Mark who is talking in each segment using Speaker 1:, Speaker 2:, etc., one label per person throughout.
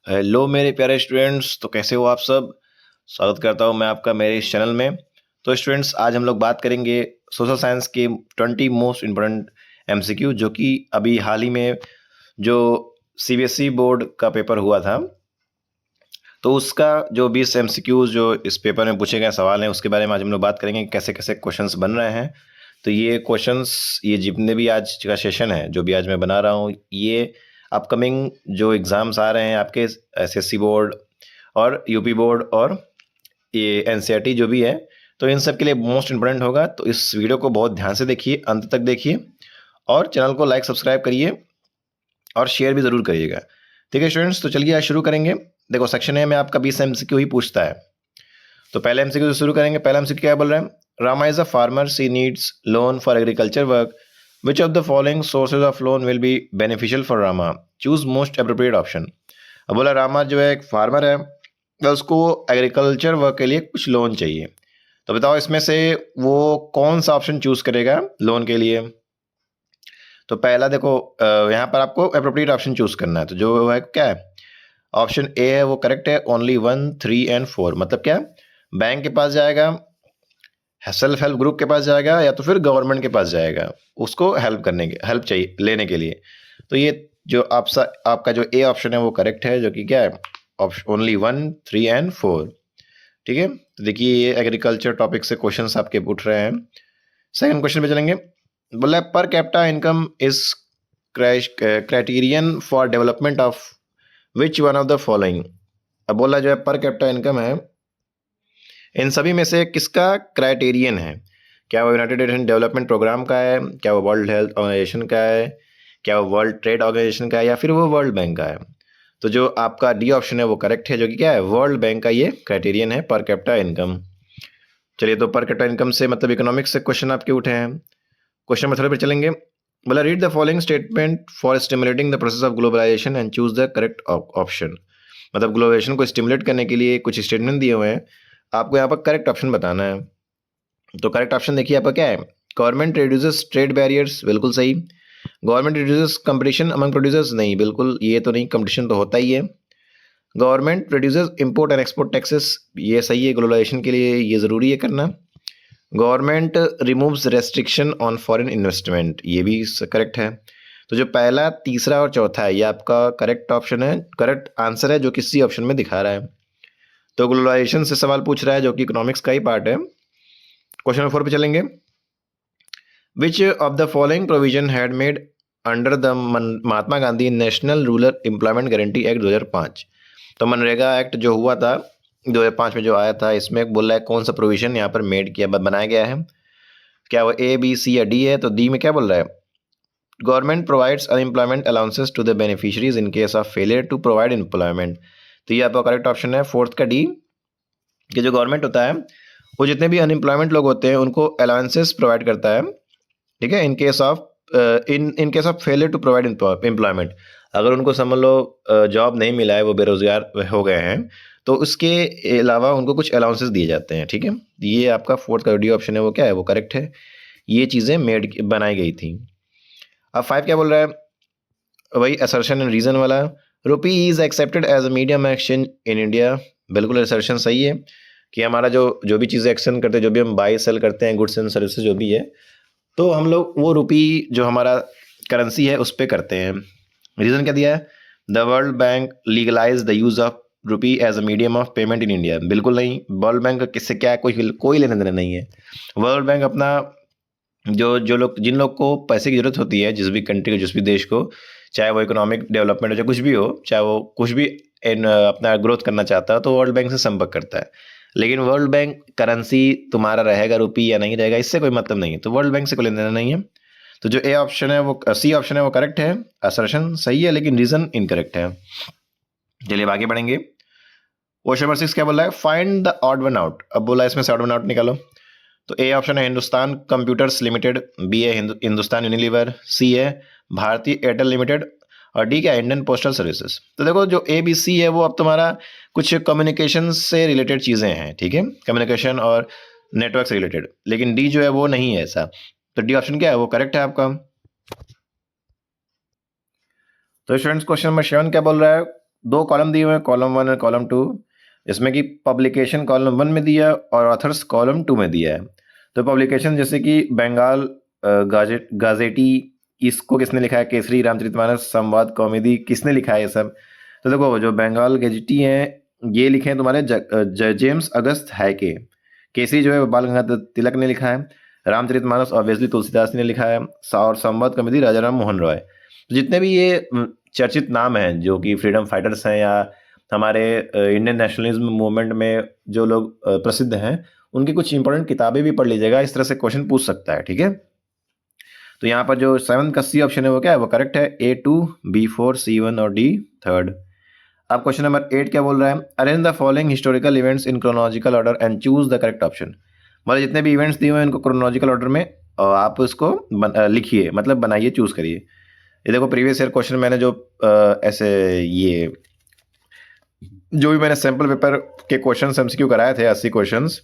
Speaker 1: Hello मेरे प्यारे students, तो कैसे हो आप सब। स्वागत करता हूं मैं आपका मेरे इस चैनल में। तो स्टूडेंट्स, आज हम लोग बात करेंगे सोशल साइंस के 20 मोस्ट इम्पोर्टेंट एमसीक्यू, जो कि अभी हाल ही में जो सीबीएसई बोर्ड का पेपर हुआ था, तो उसका जो 20 एमसीक्यूज जो इस पेपर में पूछे गए सवाल हैं, उसके बारे में आज हम लोग बात करेंगे कैसे कैसे क्वेश्चंस बन रहे हैं। तो ये क्वेश्चंस, ये जितने भी आज का सेशन है जो भी आज मैं बना रहा हूँ, ये अपकमिंग जो एग्ज़ाम्स आ रहे हैं आपके एसएससी बोर्ड और यूपी बोर्ड और ये एनसीईआरटी जो भी है, तो इन सब के लिए मोस्ट इम्पोर्टेंट होगा। तो इस वीडियो को बहुत ध्यान से देखिए, अंत तक देखिए, और चैनल को लाइक सब्सक्राइब करिए और शेयर भी ज़रूर करिएगा। ठीक है स्टूडेंट्स, तो चलिए आज शुरू करेंगे। देखो, सेक्शन ए में आपका 20 एमसीक्यू ही पूछता है। तो पहले एमसीक्यू से शुरू करेंगे। पहला एमसीक्यू क्या बोल रहे हैं? Rama is a farmer, she needs loan for agriculture work, which of the following sources of loan will be beneficial for Rama, choose most appropriate option. अब बोला रामा जो है एक फार्मर है, तो उसको एग्रीकल्चर वर्क के लिए कुछ लोन चाहिए। तो बताओ इसमें से वो कौन सा ऑप्शन चूज करेगा लोन के लिए। तो पहला देखो, यहाँ पर आपको अप्रोप्रिएट ऑप्शन चूज करना है। तो जो है क्या है, ऑप्शन ए है वो करेक्ट है। ओनली 1, 3 एंड 4 मतलब क्या, बैंक के पास जाएगा, सेल्फ हेल्प ग्रुप के पास जाएगा, या तो फिर गवर्नमेंट के पास जाएगा उसको हेल्प चाहिए लेने के लिए। तो ये जो आपका जो ए ऑप्शन है वो करेक्ट है, जो कि क्या है, ऑप्शन ओनली 1, 3 एंड 4। ठीक है, तो देखिए ये एग्रीकल्चर टॉपिक से क्वेश्चंस आपके उठ रहे हैं। सेकंड क्वेश्चन पे चलेंगे। बोला per capita income is criterion for development of which one of the following. अब बोला जो है पर कैपिटा इनकम है, इन सभी में से किसका क्राइटेरियन है? क्या वो यूनाइटेड नेशन डेवलपमेंट प्रोग्राम का है, क्या वो वर्ल्ड हेल्थ ऑर्गेनाइजेशन का है, क्या वो वर्ल्ड ट्रेड ऑर्गेनाइजेशन का है, या फिर वो वर्ल्ड बैंक का है? तो जो आपका डी ऑप्शन है वो करेक्ट है, जो कि क्या है, वर्ल्ड बैंक का ये क्राइटेरियन है पर कैपिटा इनकम। चलिए, तो पर कैपिटा इनकम से मतलब इकोनॉमिक्स से क्वेश्चन आपके उठे हैं। क्वेश्चन नंबर 3 पर चलेंगे। बोला read the following statement for stimulating the process of globalisation and choose the correct option. मतलब ग्लोबलाइजेशन को स्टिमुलेट करने के लिए कुछ स्टेटमेंट दिए हुए हैं, आपको यहाँ पर करेक्ट ऑप्शन बताना है। तो करेक्ट ऑप्शन देखिए आपका क्या है, गवर्नमेंट रिड्यूसेस ट्रेड बैरियर्स, बिल्कुल सही। Government reduces competition among producers, नहीं, बिल्कुल ये तो नहीं, कंपटीशन तो होता ही है। Government reduces import and export taxes, ये सही है, ग्लोबलाइजेशन के लिए ये ज़रूरी है करना। Government removes restriction on foreign investment, ये भी करेक्ट है। तो जो पहला, तीसरा और चौथा है, ये आपका करेक्ट ऑप्शन है, करेक्ट आंसर है, जो कि सी ऑप्शन में दिखा रहा है। तो ग्लोबलाइजेशन से सवाल पूछ रहा है, जो कि इकोनॉमिक्स का ही पार्ट है। क्वेश्चन नंबर 4 पे चलेंगे। विच of the following provision had made under the Mahatma Gandhi national rural employment guarantee act 2005। तो मनरेगा एक्ट जो हुआ था 2005 में जो आया था, इसमें बोल रहा है कौन सा प्रोविजन यहाँ पर मेड किया, बनाया गया है। क्या वो ए, बी, सी या डी है? तो डी में क्या बोल रहा है, government provides unemployment allowances to the beneficiaries in case of failure to provide employment. तो ये आपका करेक्ट ऑप्शन है, फोर्थ का डी, कि जो गवर्नमेंट होता है वो जितने भी अनएम्प्लॉयमेंट लोग होते हैं उनको अलाउंसेस प्रोवाइड करता है। ठीक है, in case of in case of failure to provide employment, अगर उनको समझ लो जॉब नहीं मिला है, वो बेरोजगार हो गए हैं, तो उसके अलावा उनको कुछ अलाउंसेस दिए जाते हैं। ठीक है, ये आपका फोर्थ का डी ऑप्शन है, वो क्या है, वो करेक्ट है। ये चीज़ें बनाई गई थी। अब 5 क्या बोल रहा है, वही असर्शन एंड रीजन वाला। Rupee is accepted as a medium exchange in India, बिल्कुल असर्शन सही है कि हमारा जो जो भी चीज़ें एक्सचेंज करते हैं, जो भी हम बाई सेल करते हैं, गुड्स एंड सर्विसेज जो भी है, तो हम लोग वो रुपी जो हमारा करेंसी है उस पर करते हैं। रीज़न क्या दिया है, the world bank legalise the use of rupee as a medium of payment in India, बिल्कुल नहीं। वर्ल्ड बैंक का किससे क्या कोई लेना देना नहीं है। वर्ल्ड बैंक अपना जो जो लोग जिन लोग को पैसे की जरूरत होती है, जिस भी कंट्री को, जिस भी देश को, चाहे वो इकोनॉमिक डेवलपमेंट हो, चाहे कुछ भी हो, चाहे वो कुछ भी अपना ग्रोथ करना चाहता है, तो वर्ल्ड बैंक से संपर्क करता है। लेकिन वर्ल्ड बैंक करेंसी तुम्हारा रहेगा रुपी या नहीं रहेगा, इससे कोई मतलब नहीं है, तो वर्ल्ड बैंक से कोई लेना देना नहीं है। तो जो ए ऑप्शन है वो, सी ऑप्शन है वो करेक्ट है, असर्शन सही है, लेकिन रीजन इनकरेक्ट है। चलिए आगे बढ़ेंगे। क्वेश्चन नंबर 6 क्या बोला है, find the odd one out. अब बोला इसमें से ऑड वन आउट निकालो। तो ए ऑप्शन है हिंदुस्तान कंप्यूटर्स लिमिटेड, बी है हिंदुस्तान यूनिलीवर, सी है भारतीय एयरटेल लिमिटेड, और डी क्या है, इंडियन पोस्टल सर्विसेज। तो देखो जो ए बी सी है वो अब तुम्हारा कुछ कम्युनिकेशन से रिलेटेड चीज़ें हैं, ठीक है, कम्युनिकेशन और नेटवर्क से रिलेटेड, लेकिन डी जो है वो नहीं है ऐसा। तो डी ऑप्शन क्या है, वो करेक्ट है आपका। तो स्टूडेंट्स, क्वेश्चन नंबर 7 क्या बोल रहा है, दो कॉलम दिए हुए हैं, कॉलम 1 और कॉलम 2, जिसमें कि पब्लिकेशन कॉलम 1 में दिया है और ऑथर्स कॉलम 2 में दिया है। तो पब्लिकेशन जैसे कि बंगाल गाजेटी, इसको किसने लिखा है? केसरी, रामचरितमानस, संवाद, कौमुदी, किसने लिखा है ये सब? तो देखो जो बंगाल गेजेटी है ये लिखे हैं तुम्हारे जेम्स अगस्त हैके। केसरी जो है बाल गंगाधर तिलक ने लिखा है। रामचरितमानस ऑब्वियसली तुलसीदास ने लिखा है। और संवाद कौमुदी राजा राम मोहन रॉय। तो जितने भी ये चर्चित नाम हैं जो कि फ्रीडम फाइटर्स हैं या हमारे इंडियन नेशनलिज्म मूवमेंट में जो लोग प्रसिद्ध हैं, उनकी कुछ इंपॉर्टेंट किताबें भी पढ़ लीजिएगा, इस तरह से क्वेश्चन पूछ सकता है, ठीक है। तो यहाँ पर जो 7th का सी ऑप्शन है वो क्या है? वो करेक्ट है, A2, B4, C1 और D थर्ड। अब क्वेश्चन नंबर 8 क्या बोल रहा है? Arrange the following historical events in chronological order and choose the correct option. मतलब जितने भी इवेंट्स दिए हुए हैं इनको क्रोनोलॉजिकल ऑर्डर में आप उसको लिखिए, मतलब बनाइए, चूज करिए। ये देखो प्रीवियस ईयर क्वेश्चन मैंने जो ऐसे ये जो भी मैंने सैम्पल पेपर के क्वेश्चन एमसीक्यू कराए थे 80 क्वेश्चंस,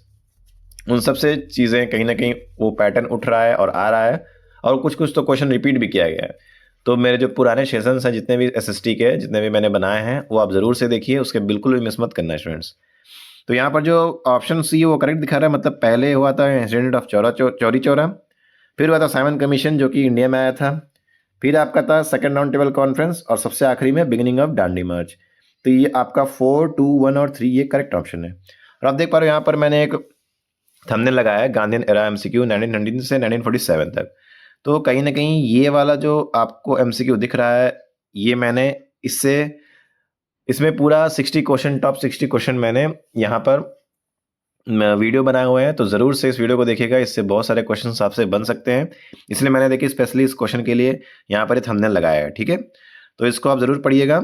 Speaker 1: उन सब से चीज़ें कहीं ना कहीं वो पैटर्न उठ रहा है और आ रहा है, और कुछ कुछ तो क्वेश्चन रिपीट भी किया गया है। तो मेरे जो पुराने सेशंस हैं जितने भी एसएसटी के जितने भी मैंने बनाए हैं वो आप ज़रूर से देखिए, उसके बिल्कुल भी मिस मत करना स्टूडेंट्स। तो यहाँ पर जो ऑप्शन सी है वो करेक्ट दिखा रहा है, मतलब पहले हुआ था इंसिडेंट ऑफ चौरी चौरा, फिर हुआ था साइमन कमीशन जो कि इंडिया में आया था, फिर आपका था सेकेंड राउंड टेबल कॉन्फ्रेंस, और सबसे आखिरी में बिगिनिंग ऑफ डांडी मार्च। तो ये आपका 4, 2, 1 और 3 ये करेक्ट ऑप्शन है। और आप देख पा रहे हो यहाँ पर मैंने एक थंबनेल लगाया है, गांधीयन एरा एमसीक्यू 1919 से 1947 तक। तो कहीं ना कहीं ये वाला जो आपको एमसीक्यू दिख रहा है, ये मैंने इसमें पूरा 60 क्वेश्चन, टॉप 60 क्वेश्चन मैंने यहाँ पर वीडियो बनाए हुए हैं। तो ज़रूर से इस वीडियो को देखिएगा, इससे बहुत सारे क्वेश्चन आपसे बन सकते हैं, इसलिए मैंने देखिए स्पेशली इस क्वेश्चन के लिए यहाँ पर थंबनेल लगाया है, ठीक है। तो इसको आप ज़रूर पढ़िएगा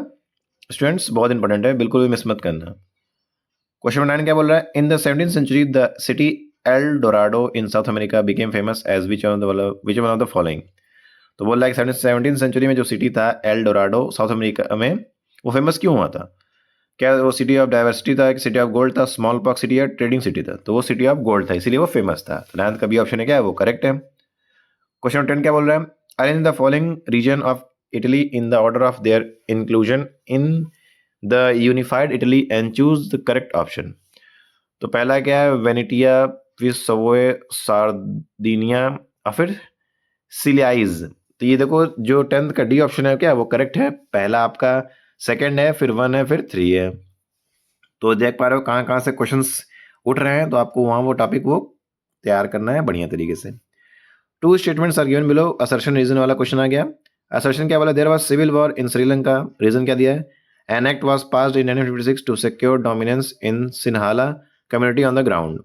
Speaker 1: स्टूडेंट्स, बहुत इंपॉर्टेंट है, बिल्कुल भी मिस मत करना। क्वेश्चन नंबर 9 क्या बोल रहा है? In the 17th century the city El Dorado in South America became famous as which one of the following. तो बोल रहा है 17th सेंचुरी में जो सिटी था एल डोराडो साउथ अमेरिका में, वो फेमस क्यों हुआ था? क्या वो सिटी ऑफ डाइवर्सिटी था, सिटी ऑफ गोल्ड था, स्मॉल पॉक्स सिटी या ट्रेडिंग सिटी था? तो वो सिटी ऑफ गोल्ड था, इसीलिए वो फेमस था। तो 9th का बी ऑप्शन है क्या है? वो करेक्ट है। क्वेश्चन नंबर 10 क्या बोल रहा है? Arrange the following region of Italy in the order of their inclusion in the unified Italy and choose the correct option. तो पहला क्या है? वेनेटिया, फिर सवोए, सार्दिनिया और फिर सिलियाइज। तो ये देखो जो 10th का डी ऑप्शन है क्या वो करेक्ट है। पहला आपका, सेकंड है, फिर 1 है, फिर 3 है। तो देख पा रहे हो कहाँ कहाँ से क्वेश्चंस उठ रहे हैं, तो आपको वहाँ वो टॉपिक वो तैयार करना है बढ़िया तरीके से। 2 statements are given below, assertion reason वाला क्वेश्चन आ गया। असर्शन क्या बोला? There was civil war in Sri Lanka, reason क्या दिया है? An act was passed in 1956 to secure dominance in Sinhala community on the ground.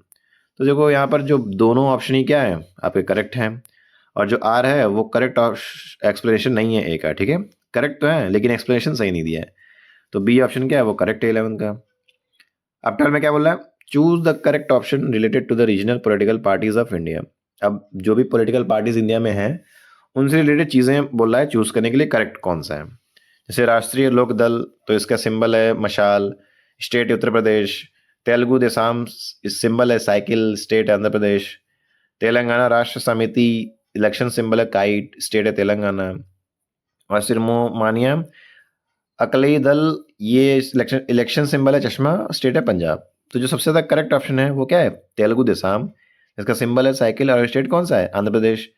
Speaker 1: तो देखो यहाँ पर जो दोनों ऑप्शन ही क्या है आपके करेक्ट हैं, और जो आर है वो करेक्ट एक्सप्लेनेशन नहीं है ए का, ठीक है। करेक्ट तो है लेकिन एक्सप्लेनेशन सही नहीं दिया है। तो बी ऑप्शन क्या है? वो करेक्ट है 11 का। अब 12 में क्या बोल रहा है? Choose the correct option related to the regional political parties of India. अब जो भी पॉलिटिकल पार्टीज इंडिया में हैं उनसे रिलेटेड चीज़ें बोल रहा है चूज करने के लिए करेक्ट कौन सा है। जैसे राष्ट्रीय लोक दल, तो इसका सिंबल है मशाल, स्टेट उत्तर प्रदेश। तेलुगु देशम सिंबल है साइकिल, स्टेट आंध्र प्रदेश। तेलंगाना राष्ट्र समिति इलेक्शन सिंबल है काइट, स्टेट है तेलंगाना। और सिरमोमानिया अकली दल, ये इलेक्शन सिंबल है चश्मा, स्टेट है पंजाब। तो जो सबसे ज़्यादा करेक्ट ऑप्शन है वो क्या है? तेलुगु देशम, इसका सिंबल है साइकिल, और स्टेट कौन सा है? आंध्र प्रदेश।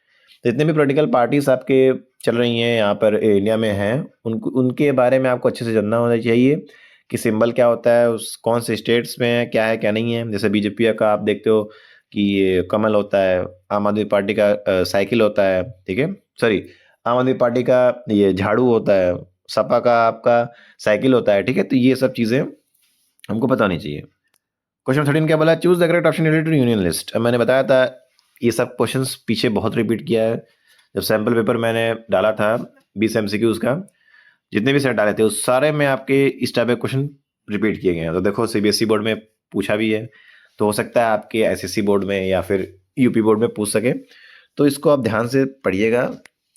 Speaker 1: तो जितने भी पॉलिटिकल पार्टीज आपके चल रही हैं यहाँ पर इंडिया में हैं, उनके बारे में आपको अच्छे से जानना होना चाहिए कि सिंबल क्या होता है, उस कौन से स्टेट्स में है, क्या है क्या नहीं है। जैसे बीजेपी का आप देखते हो कि ये कमल होता है, आम आदमी पार्टी का साइकिल होता है, ठीक है, सॉरी आम आदमी पार्टी का ये झाड़ू होता है, सपा का आपका साइकिल होता है, ठीक है। तो ये सब चीज़ें हमको पता होनी चाहिए। क्वेश्चन 13 क्या बोला? Choose the correct option related to union list. अब मैंने बताया था ये सब क्वेश्चंस पीछे बहुत रिपीट किया है। जब सैम्पल पेपर मैंने डाला था 20 एमसीक्यूज का, जितने भी सेट डाले थे उस सारे में आपके इस टाइप के क्वेश्चन रिपीट किए गए हैं। तो देखो सीबीएसई बोर्ड में पूछा भी है, तो हो सकता है आपके एसएससी बोर्ड में या फिर यूपी बोर्ड में पूछ सके। तो इसको आप ध्यान से पढ़िएगा।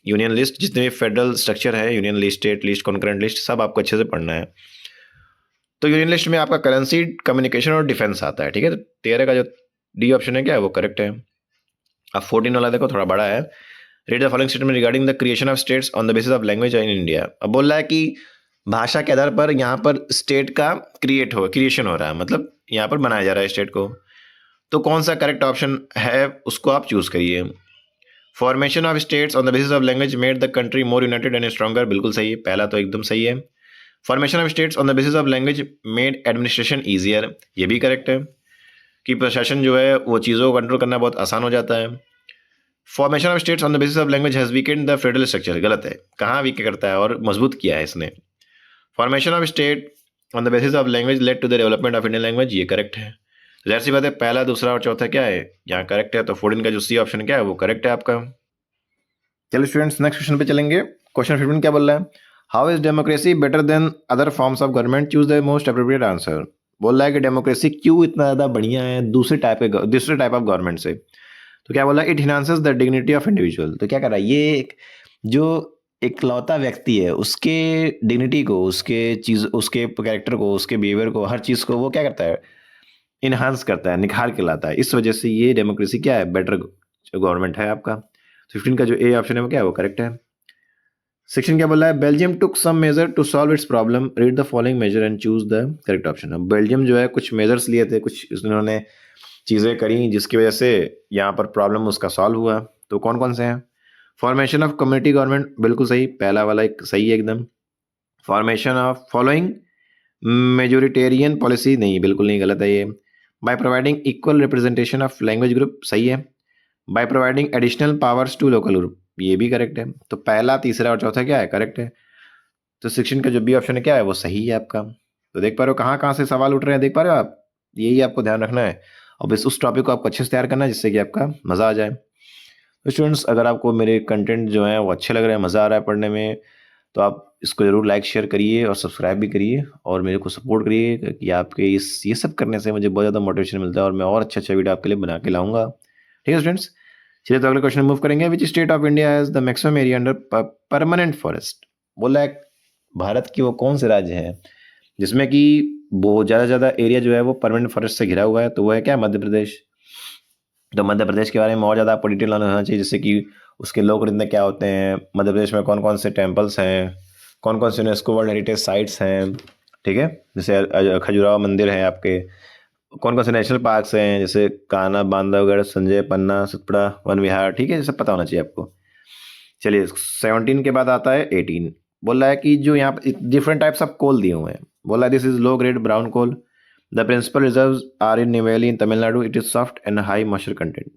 Speaker 1: यूनियन लिस्ट, जितने भी फेडरल स्ट्रक्चर है, union list, state list, concurrent list, सब आपको अच्छे से पढ़ना है। तो यूनियन लिस्ट में आपका करेंसी, कम्युनिकेशन और डिफेंस आता है, ठीक है। तो 13 का जो डी ऑप्शन है क्या है? वो करेक्ट है। अब 14 वाला देखो थोड़ा बड़ा है। Read the following statement regarding the creation of states on the basis of language in India. अब बोल रहा है कि भाषा के आधार पर यहाँ पर स्टेट का क्रिएशन हो रहा है, मतलब यहाँ पर बनाया जा रहा है स्टेट को। तो कौन सा करेक्ट ऑप्शन है उसको आप चूज करिए। Formation of states on the basis of language made the country more United and stronger, बिल्कुल सही है, पहला तो एकदम सही है। Formation of states on the basis of language made administration easier, ये भी करेक्ट है कि प्रशासन जो है वो चीज़ों को कंट्रोल करना बहुत आसान हो जाता है। Formation of states on the basis of language has Weeknd the federal structure, गलत है, कहाँ वीक करता है और मजबूत किया है इसने। Formation of state on the basis of language led to the development of Indian language, ये करेक्ट है। जाहिर सी बात है पहला, दूसरा और चौथा क्या है, यहाँ करेक्ट है, तो 14 का जो सी ऑप्शन क्या है वो करेक्ट है आपका। चलो स्टूडेंट्स नेक्स्ट क्वेश्चन पे चलेंगे। क्वेश्चन 15 क्या बोल रहा है, how is democracy better than other forms of government, choose the most appropriate answer. बोल रहा है कि डेमोक्रेसी क्यों इतना ज़्यादा बढ़िया है दूसरे टाइप ऑफ गवर्नमेंट से। तो क्या बोला, it enhances the dignity of individual. तो क्या कर रहा है, ये जो इकलौता व्यक्ति है उसके डिग्निटी को, उसके कैरेक्टर को, उसके बिहेवियर को, हर चीज़ को वो क्या करता है, इनहांस करता है, निखार के लाता है। इस वजह से ये डेमोक्रेसी क्या है, बेटर गवर्नमेंट है आपका। 15 का जो ए ऑप्शन है वो क्या है, वो करेक्ट है। सेक्शन क्या बोल रहा है, Belgium took some measure to solve its problem, read the following measure and choose the correct option. अब बेल्जियम जो है कुछ मेजर्स लिए थे, कुछ उन्होंने चीज़ें करी जिसकी वजह से यहाँ पर प्रॉब्लम उसका सॉल्व हुआ। तो कौन कौन से हैं, फॉर्मेशन ऑफ कम्युनिटी गवर्नमेंट, बिल्कुल सही, पहला वाला एक सही है एकदम। Formation of following majoritarian policy, नहीं बिल्कुल नहीं, गलत है ये। By providing equal representation of language group, सही है। By providing additional powers to local group, ये भी करेक्ट है। तो पहला, तीसरा और चौथा क्या है, करेक्ट है। तो सेक्शन का जो बी ऑप्शन है क्या है, वो सही है आपका। तो देख पा रहे हो कहाँ कहाँ से सवाल उठ रहे हैं, देख पा रहे हो आप, यही आपको ध्यान रखना है। और बस उस टॉपिक को आपको अच्छे से तैयार करना है जिससे कि आपका मज़ा आ जाए। तो स्टूडेंट्स अगर आपको मेरे कंटेंट जो है वो अच्छे लग रहे हैं, मज़ा आ रहा है पढ़ने में, तो आप इसको ज़रूर लाइक शेयर करिए और सब्सक्राइब भी करिए और मेरे को सपोर्ट करिए कि आपके ये सब करने से मुझे बहुत ज़्यादा मोटिवेशन मिलता है और मैं और अच्छा वीडियो आपके लिए बना के लाऊंगा। ठीक है स्टूडेंट्स, चलिए तो अगले क्वेश्चन मूव करेंगे। Which state of India has the maximum area under permanent forest. बोला है भारत की वो कौन से राज्य है जिसमें कि बहुत ज़्यादा एरिया जो है वो परमानेंट फॉरेस्ट से घिरा हुआ है, तो वो है क्या, मध्य प्रदेश। तो मध्य प्रदेश के बारे में और ज़्यादा आपको डिटेल नॉलेज होना चाहिए, जैसे कि उसके लोक नृत्य क्या होते हैं, मध्य प्रदेश में कौन कौन से टेम्पल्स हैं, कौन कौन से यूनेस्को वर्ल्ड हेरिटेज साइट्स हैं, ठीक है, जैसे खजुराहो मंदिर है आपके, कौन कौन से नेशनल पार्क्स हैं जैसे कान्हा, बांधवगढ़, संजय, पन्ना, सतपुड़ा, वन विहार, ठीक है, ये सब पता होना चाहिए आपको। चलिए 17 के बाद आता है 18। बोल रहा है कि जो यहाँ पर डिफरेंट टाइप्स ऑफ कोल दिए हुए हैं, बोला है this is low grade brown coal, the principal reserves are in Neyveli in Tamil Nadu, it is soft and high moisture content.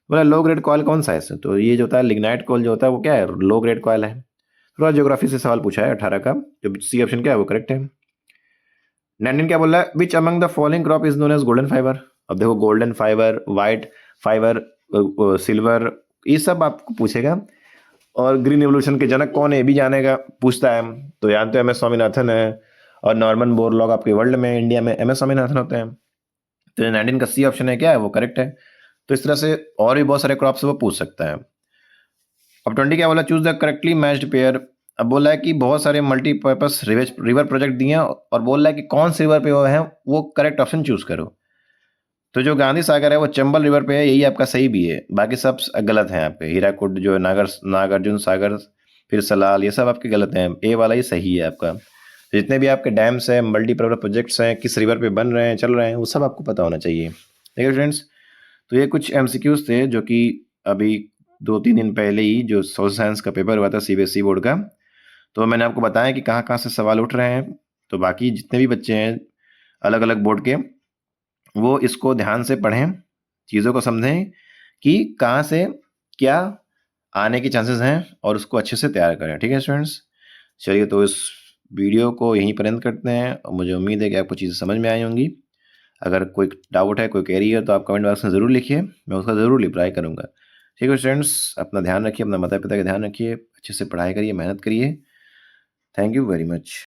Speaker 1: बोला लो ग्रेड कॉयल कौन सा है इसमें, तो ये जो होता है लिग्नाइट कोल जो होता है वो क्या है, लो ग्रेड कॉयल है। थोड़ा ज्योग्राफी से सवाल पूछा है 18 का, जो सी ऑप्शन क्या है वो करेक्ट है। 19 क्या बोल रहा है, which among the following crop is known as golden fibre. अब देखो golden fibre, white fibre, silver, ये सब आपको पूछेगा। और ग्रीन रिवोल्यूशन के जनक कौन है ये भी जानेगा, पूछता है। तो जानते हैं MS स्वामीनाथन है, और नॉर्मन बोरलॉग आपके वर्ल्ड में, इंडिया में MS स्वामीनाथन होते हैं। तो 19 का सी ऑप्शन है क्या है वो करेक्ट है। तो इस तरह से और भी बहुत सारे क्रॉप्स वो पूछ सकता है। अब 20 क्या बोला, choose the correctly matched pair. अब बोला है कि बहुत सारे मल्टीपर्पज रिवर प्रोजेक्ट दिए हैं और बोल रहा है कि कौन से रिवर पे वो है, वो करेक्ट ऑप्शन चूज करो। तो जो गांधी सागर है वो चंबल रिवर पे है, यही आपका सही भी है, बाकी सब गलत हैं आपके। हीराकुड जो है नागार्जुन सागर, फिर सलाल, ये सब आपके गलत हैं, ए वाला ही सही है आपका। जितने भी आपके डैम्स हैं, मल्टीपर्पज प्रोजेक्ट्स हैं, किस रिवर पे बन रहे हैं, चल रहे हैं, वो सब आपको पता होना चाहिए। ठीक है फ्रेंड्स, तो ये कुछ MCQs थे जो कि अभी 2-3 दिन पहले ही जो सोशल साइंस का पेपर हुआ था CBSE बोर्ड का, तो मैंने आपको बताया कि कहाँ कहाँ से सवाल उठ रहे हैं। तो बाकी जितने भी बच्चे हैं अलग अलग बोर्ड के, वो इसको ध्यान से पढ़ें, चीज़ों को समझें कि कहाँ से क्या आने के चांसेस हैं और उसको अच्छे से तैयार करें। ठीक है स्टूडेंट्स, चलिए तो इस वीडियो को यहीं पर एंड करते हैं और मुझे उम्मीद है कि आपको चीज़ें समझ में आई होंगी। अगर कोई डाउट है, कोई क्वेरी है, तो आप कमेंट बॉक्स में ज़रूर लिखिए, मैं उसका ज़रूर रिप्लाई करूँगा। ठीक है स्टूडेंट्स, अपना ध्यान रखिए, अपना माता पिता का ध्यान रखिए, अच्छे से पढ़ाई करिए, मेहनत करिए। Thank you very much.